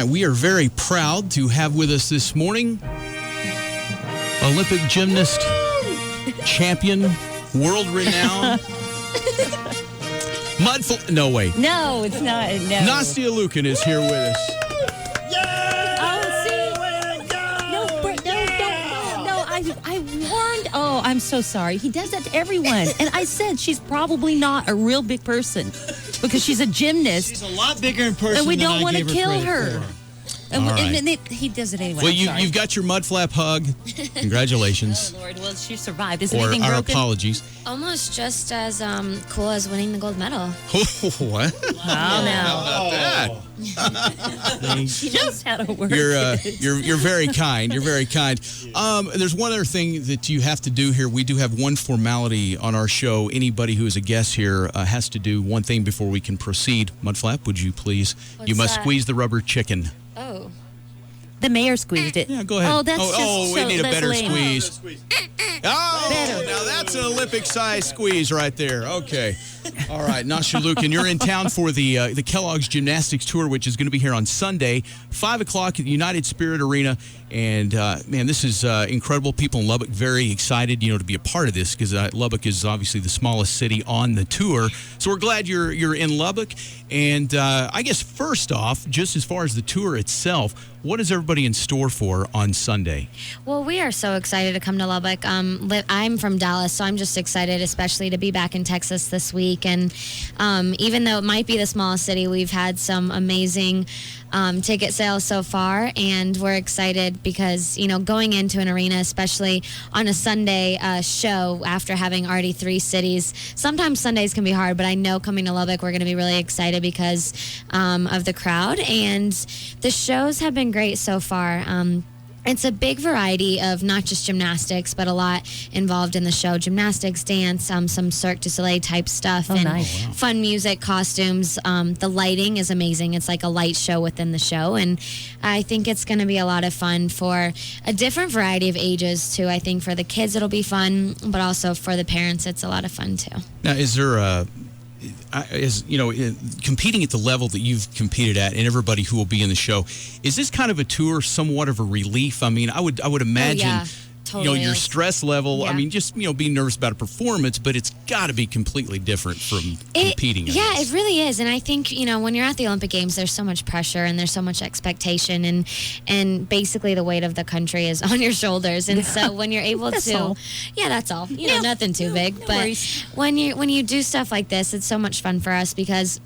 right, we are very proud to have with us this morning Olympic gymnast, champion, world-renowned, Mudflap. No, wait. No, it's not. No. Nastia Liuken is here with us. I warned. Oh, I'm so sorry. He does that to everyone. And I said she's probably not a real big person because she's a gymnast. She's a lot bigger in person. And we than don't want to kill her. And, All right. and he does it anyway. Well, you've got your Mudflap hug. Congratulations. Oh, Lord. Well, she survived. Is Or anything our broken? apologies. Almost just as cool as winning the gold medal. What? Wow, now. How about that? She knows how to work. You're very kind. You're very kind. There's one other thing that you have to do here. We do have one formality on our show. Anybody who is a guest here has to do one thing before we can proceed. Mudflap, would you please? What's you must that? squeeze the rubber chicken. Oh. The mayor squeezed it. Yeah, go ahead. Oh, that's we need a that's better lame. squeeze. Oh, Better. now that's an Olympic-sized squeeze right there. Okay. All right, Nastia Liuken, you're in town for the Kellogg's Gymnastics Tour, which is going to be here on Sunday, 5 o'clock at the United Spirit Arena. And, man, this is incredible. People in Lubbock very excited, to be a part of this because Lubbock is obviously the smallest city on the tour. So we're glad you're in Lubbock. And I guess first off, just as far as the tour itself, what is everybody in store for on Sunday? Well, we are so excited to come to Lubbock. I'm from Dallas, so I'm just excited, especially to be back in Texas this week. And even though it might be the smallest city, we've had some amazing ticket sales so far, and we're excited because, going into an arena, especially on a Sunday show after having already 3 cities, sometimes Sundays can be hard, but I know coming to Lubbock, we're going to be really excited because of the crowd, and the shows have been great so far. It's a big variety of not just gymnastics, but a lot involved in the show. Gymnastics, dance, some Cirque du Soleil type stuff, and nice. fun music, costumes. The lighting is amazing. It's like a light show within the show, and I think it's going to be a lot of fun for a different variety of ages, too. I think for the kids it'll be fun, but also for the parents it's a lot of fun, too. Now, is there competing at the level that you've competed at, and everybody who will be in the show, is this kind of a tour somewhat of a relief? I mean, I would imagine, yeah, totally your is. stress level. Yeah. I mean, just being nervous about a performance, but it's got to be completely different from competing. Yeah, it really is. And I think when you're at the Olympic Games, there's so much pressure and there's so much expectation, and basically the weight of the country is on your shoulders. And so when you're able That's to, all. yeah, that's all. Nothing too big. No but worries. when you do stuff like this, it's so much fun for us because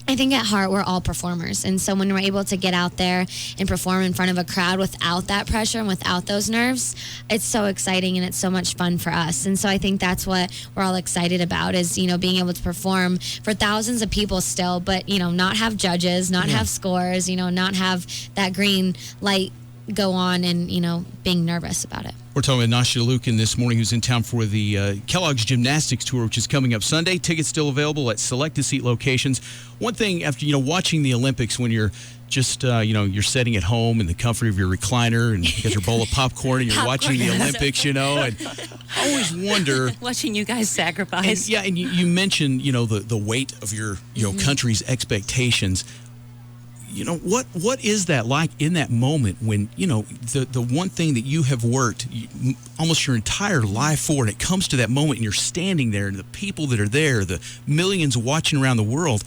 I think at heart we're all performers, and so when we're able to get out there and perform in front of a crowd without that pressure and without those nerves, it's so exciting and it's so much fun for us. And so I think that's what we're all excited about is being able to perform for thousands of people still, but not have judges, not have scores, not have that green light go on, and being nervous about it. We're talking with Nastia Liuken this morning, who's in town for the Kellogg's Gymnastics Tour, which is coming up Sunday. Tickets still available at selected seat locations. One thing after watching the Olympics, when you're just you're sitting at home in the comfort of your recliner and you got your bowl of popcorn and you're watching the Olympics, and I always wonder Watching you guys sacrifice. and you mentioned the weight of your country's expectations. What is that like in that moment when, the one thing that you have worked almost your entire life for, and it comes to that moment and you're standing there and the people that are there, the millions watching around the world.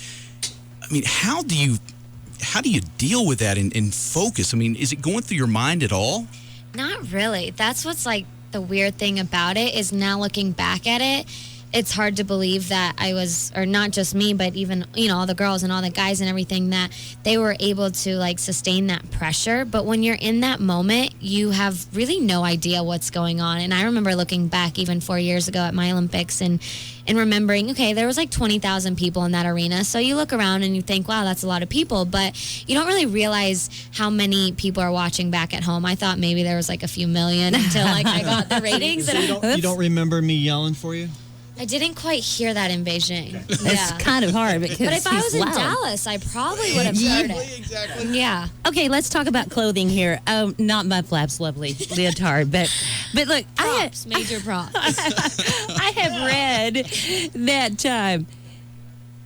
I mean, how do you deal with that and focus? I mean, is it going through your mind at all? Not really. That's what's like the weird thing about it is now looking back at it, it's hard to believe that I was, or not just me, but even, all the girls and all the guys and everything, that they were able to sustain that pressure. But when you're in that moment, you have really no idea what's going on. And I remember looking back even 4 years ago at my Olympics and remembering, okay, there was 20,000 people in that arena. So you look around and you think, wow, that's a lot of people. But you don't really realize how many people are watching back at home. I thought maybe there was a few million until I got the ratings. So you don't remember me yelling for you? I didn't quite hear that in Beijing. It's kind of hard because But if I was in loud. Dallas, I probably would have heard it. Exactly. Yeah. Okay, let's talk about clothing here. Not Mudflap's lovely leotard, but look, Props, major props. I have read that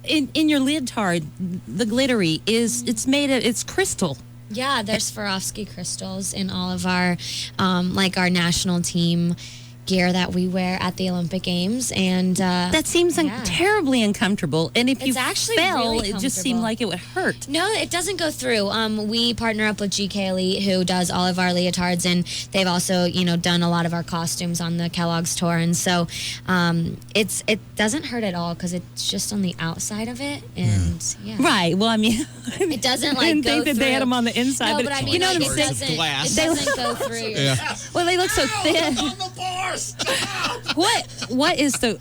in your leotard, the glittery it's crystal. Yeah, there's Swarovski crystals in all of our, our national team gear that we wear at the Olympic Games, and That seems terribly uncomfortable. And if you It's actually fell, really it just seemed comfortable. like it would hurt. No, it doesn't go through. We partner up with GK Elite, who does all of our leotards, and they've also, done a lot of our costumes on the Kellogg's tour. And so, it doesn't hurt at all because it's just on the outside of it, and Right. Well, I mean, it doesn't I didn't go think that through. they had them on the inside. No, but I mean, you know like, what I'm it saying? doesn't. It doesn't go through. Your Well, they look so thin. What is the?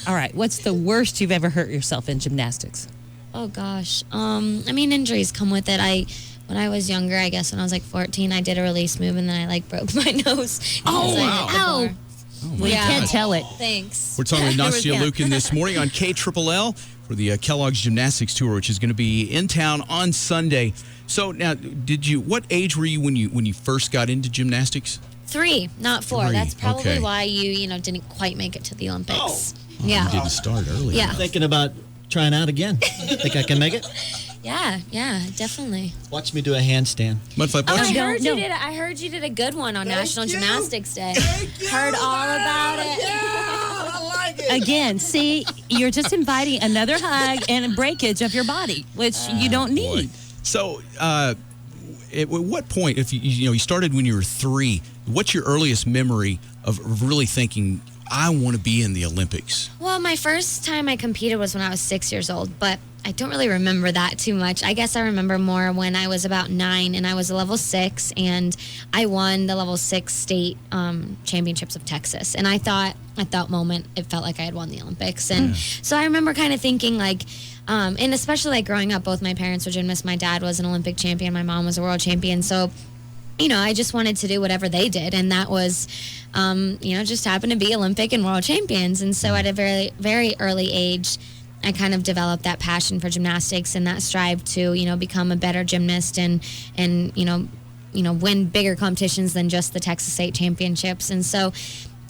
All right. What's the worst you've ever hurt yourself in gymnastics? Oh gosh. I mean, injuries come with it. When I was younger, I guess when I was like 14, I did a release move and then I broke my nose. Oh, wow. Ow. Well, you can't tell it. Thanks. We're talking with There was- Nastia yeah. Liuken this morning on KLL for the Kellogg's Gymnastics Tour, which is going to be in town on Sunday. So now, what age were you when you first got into gymnastics? 3, not 4. 3, That's probably okay. why you didn't quite make it to the Olympics. You Yeah. didn't start early. Yeah. Thinking about trying out again. Think I can make it? Yeah, definitely. Watch me do a handstand. Mudflap, Oh, what's I your- heard no. you did. I heard you did a good one on National you. Gymnastics Day. you. Heard all about it. I like it. Again, see, you're just inviting another hug and a breakage of your body, which you don't need. So, at what point, if you started when you were 3, what's your earliest memory of really thinking, I want to be in the Olympics? Well, my first time I competed was when I was 6 years old, but I don't really remember that too much. I guess I remember more when I was about 9 and I was a level 6 and I won the level 6 state championships of Texas. And I thought at that moment it felt like I had won the Olympics. And so I remember kind of thinking and especially growing up, both my parents were gymnasts. My dad was an Olympic champion. My mom was a world champion. So, I just wanted to do whatever they did. And that was, just happened to be Olympic and world champions. And so at a very, very early age, I kind of developed that passion for gymnastics and that strive to, become a better gymnast and win bigger competitions than just the Texas State Championships. And so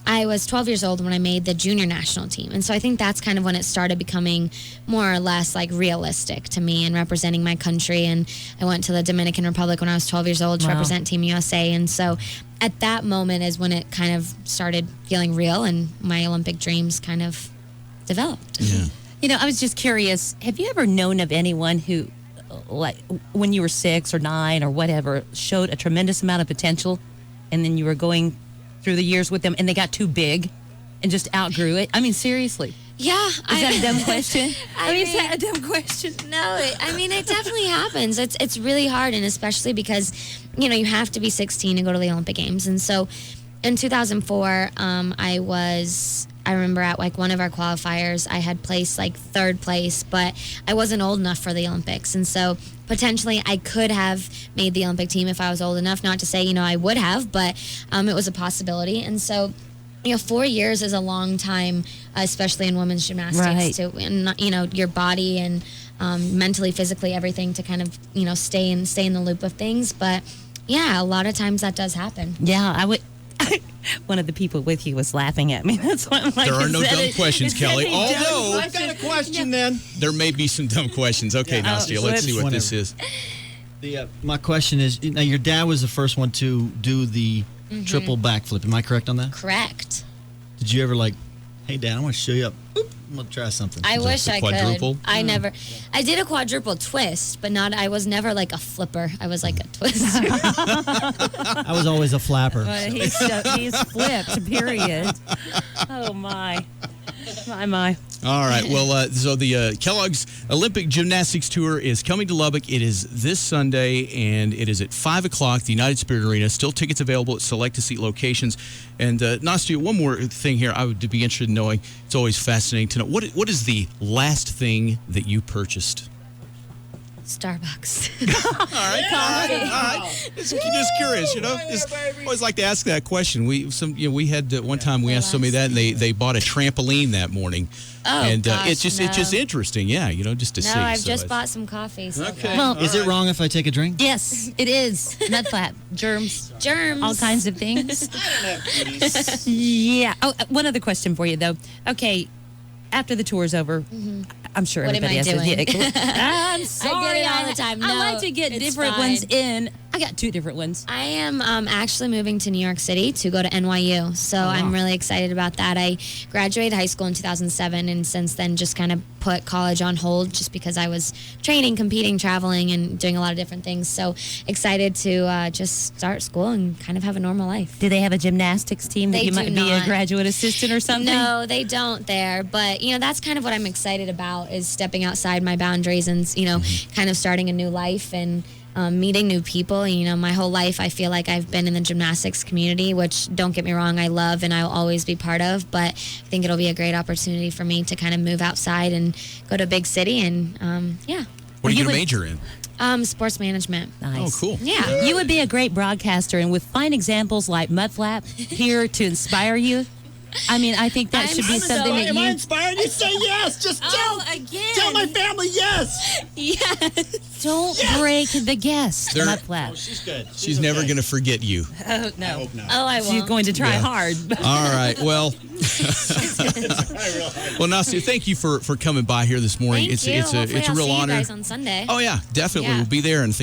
I was 12 years old when I made the junior national team. And so I think that's kind of when it started becoming more or less realistic to me and representing my country. And I went to the Dominican Republic when I was 12 years old to represent Team USA. And so at that moment is when it kind of started feeling real and my Olympic dreams kind of developed. Yeah. I was just curious, have you ever known of anyone who, when you were 6 or 9 or whatever, showed a tremendous amount of potential and then you were going through the years with them and they got too big and just outgrew it? I mean, seriously. Yeah. Is that a dumb question? Is mean- that a dumb question? No, it definitely happens. It's really hard, and especially because, you have to be 16 to go to the Olympic Games. And so in 2004, I remember at one of our qualifiers, I had placed 3rd place, but I wasn't old enough for the Olympics. And so potentially I could have made the Olympic team if I was old enough. Not to say, I would have, but it was a possibility. And so 4 years is a long time, especially in women's gymnastics, Right. to, and, your body and mentally, physically, everything to kind of, stay in the loop of things. But yeah, a lot of times that does happen. Yeah, I would. One of the people with you was laughing at me. That's why I'm like, There are no is that dumb questions, is that Kelly. a dumb Although- I've got a question then. There may be some dumb questions. Okay, Yeah. Nastia, let's see what this is. My question is, now your dad was the first one to do the triple backflip. Am I correct on that? Correct. Did you ever hey Dad, I want to show you up. Oop, I'm gonna try something. I wish the I quadruple? could. I did a quadruple twist, but I was never a flipper. I was a twister. I was always a flapper. But he's flipped, period. Oh, my. My. All right. Well, so the Kellogg's Olympic Gymnastics Tour is coming to Lubbock. It is this Sunday, and it is at 5 o'clock, the United Spirit Arena. Still tickets available at select-to-seat locations. And, Nastia, one more thing here I would be interested in knowing. It's always fascinating to know. What is the last thing that you purchased? Starbucks. All right. Just curious, always like to ask that question. We had one time we asked somebody that, and they bought a trampoline that morning. Oh, and gosh, it's just interesting, just to see. No, I've So just it's- bought some coffee. So Okay. Well, Is it wrong if I take a drink? yes, it is. Mudflap, germs, germs. all kinds of things. Yeah. Oh, one other question for you, though. Okay, after the tour's over, I'm sure What am everybody I has doing? I'm sorry. I get it all the time. I No, like to get it's different fine. ones in. I got 2 different ones. I am actually moving to New York City to go to NYU, so I'm really excited about that. I graduated high school in 2007, and since then just kind of put college on hold just because I was training, competing, traveling, and doing a lot of different things. So excited to just start school and kind of have a normal life. Do they have a gymnastics team that They you do might be a not. graduate assistant or something? No, they don't there. But, that's kind of what I'm excited about is stepping outside my boundaries and, kind of starting a new life and meeting new people. My whole life I feel like I've been in the gymnastics community, which, don't get me wrong, I love and I'll always be part of. But I think it'll be a great opportunity for me to kind of move outside and go to a big city and, What are you going to major in? Sports management. Nice. Oh, cool. Yeah. You would be a great broadcaster, and with fine examples like Mudflap here to inspire you, I think that should be something that Am I you... inspired? You say yes. Just again. tell my family yes. Yes. Don't break the guest, They're- Mudflap. She's good. She's never going to forget you. Oh, no. I hope not. Oh, I won't. She's going to try hard. All right. Well, Nastia, thank you for coming by here this morning. Thank you. It's a Hopefully I'll real see honor. you guys on Sunday. Oh yeah, definitely. Yeah. We'll be there, and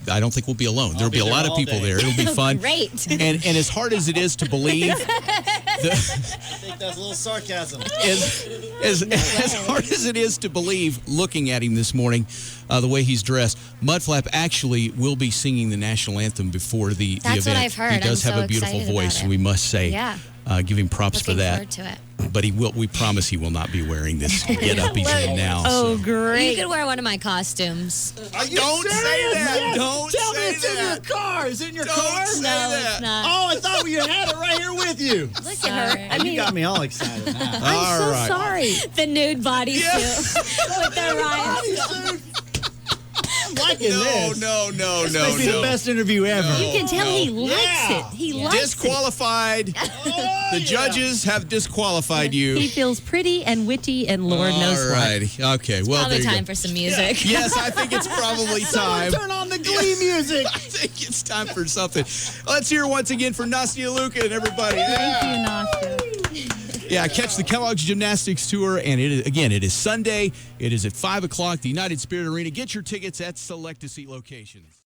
I don't think we'll be alone. There'll be a be lot there of all people day. there. It'll be fun. Great. And as hard as it is to believe, I think that's a little sarcasm. as hard as it is to believe, looking at him this morning, the way he's dressed, Mudflap actually will be singing the national anthem before the That's event. what I've heard. He does I'm have so a beautiful excited voice, about it. we must say. Yeah. Give him props Looking for that. forward to it. But we promise he will not be wearing this get up he's in now. Oh, so. great. You could wear one of my costumes. Don't say that. Yes. Don't Tell me say it's in your that. car. Is it in your Don't car? say No, that. it's not. Oh, I thought we had it right here with you. Look at her. Oh, you got me all excited now. I'm so All right. sorry. The nude bodysuit Yeah. with the rhinestones. I'm liking this. No. This might be the best interview ever. No. You can tell he likes Yeah. it. He likes it. Disqualified. The judges have disqualified you. He feels pretty and witty and Lord knows All what. righty. Okay. Well, Probably there you time go. for some music. Yes, I think it's probably time. Turn on the Glee music. I think it's time for something. Let's hear once again for Nastia Liuken, everybody. Thank you, Nastia. Yeah, catch the Kellogg's Gymnastics Tour, and it is Sunday. It is at 5 o'clock, the United Spirit Arena. Get your tickets at select-to-seat locations.